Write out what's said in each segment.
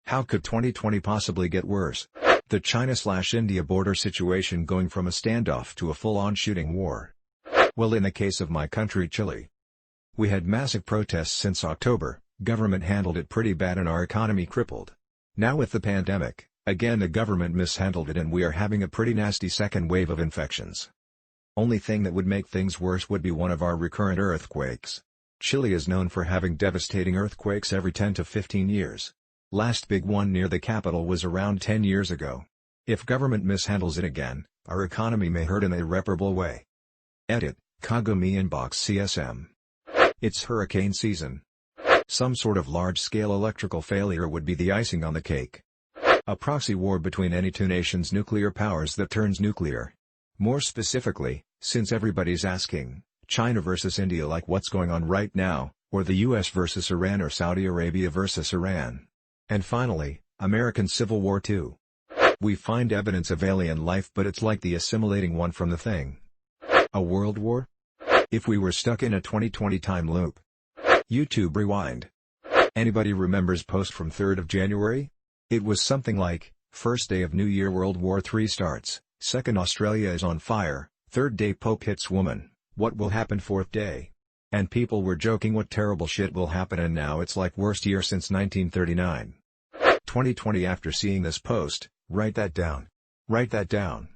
How could 2020 possibly get worse? The China/India border situation going from a standoff to a full-on shooting war. Well, in the case of my country Chile, we had massive protests since October, government handled it pretty bad and our economy crippled. Now with the pandemic, again the government mishandled it and we are having a pretty nasty second wave of infections. Only thing that would make things worse would be one of our recurrent earthquakes. Chile is known for having devastating earthquakes every 10 to 15 years. Last big one near the capital was around 10 years ago. If government mishandles it again, our economy may hurt in a irreparable way. Edit, cago me inbox CSM. It's hurricane season. Some sort of large-scale electrical failure would be the icing on the cake. A proxy war between any two nations' nuclear powers that turns nuclear. More specifically, since everybody's asking, China versus India like what's going on right now, or the US versus Iran or Saudi Arabia versus Iran. And finally, American Civil War II. We find evidence of alien life but it's like the assimilating one from The Thing. A world war? If we were stuck in a 2020 time loop. YouTube rewind. Anybody remembers post from 3rd of January? It was something like, first day of New Year World War III starts, second Australia is on fire, third day Pope hits woman, what will happen fourth day? And people were joking what terrible shit will happen and now it's like worst year since 1939. 2020 after seeing this post, write that down. Write that down.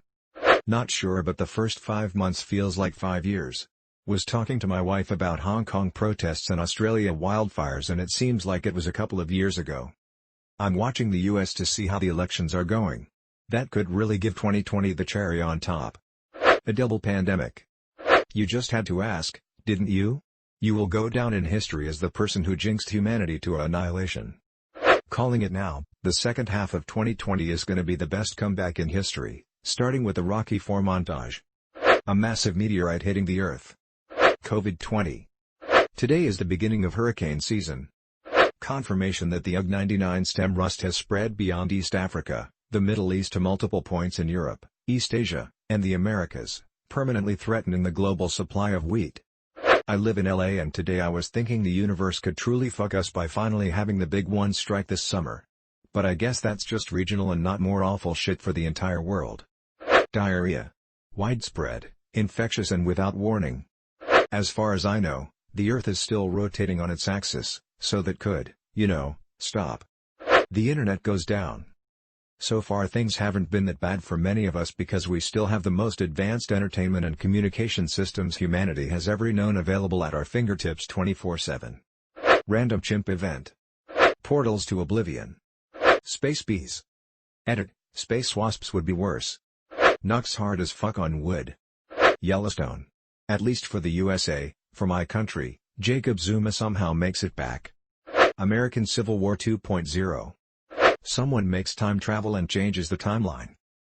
Not sure but the first 5 months feels like 5 years. Was talking to my wife about Hong Kong protests and Australia wildfires and it seems like it was a couple of years ago. I'm watching the US to see how the elections are going. That could really give 2020 the cherry on top. A double pandemic. You just had to ask, didn't you? You will go down in history as the person who jinxed humanity to annihilation. Calling it now, the second half of 2020 is going to be the best comeback in history, starting with the Rocky IV montage. A massive meteorite hitting the Earth. COVID-20. Today is the beginning of hurricane season. Confirmation that the UG-99 stem rust has spread beyond East Africa, the Middle East to multiple points in Europe, East Asia, and the Americas, permanently threatening the global supply of wheat. I live in LA and today I was thinking the universe could truly fuck us by finally having the big one strike this summer. But I guess that's just regional and not more awful shit for the entire world. Diarrhea. Widespread, infectious and without warning. As far as I know, the Earth is still rotating on its axis, so that could, stop. The internet goes down. So far things haven't been that bad for many of us because we still have the most advanced entertainment and communication systems humanity has ever known available at our fingertips 24/7. Random chimp event. Portals to oblivion. Space bees. Edit, space wasps would be worse. Knocks hard as fuck on wood. Yellowstone. At least for the USA, for my country, Jacob Zuma somehow makes it back. American Civil War 2.0. Someone makes time travel and changes the timeline.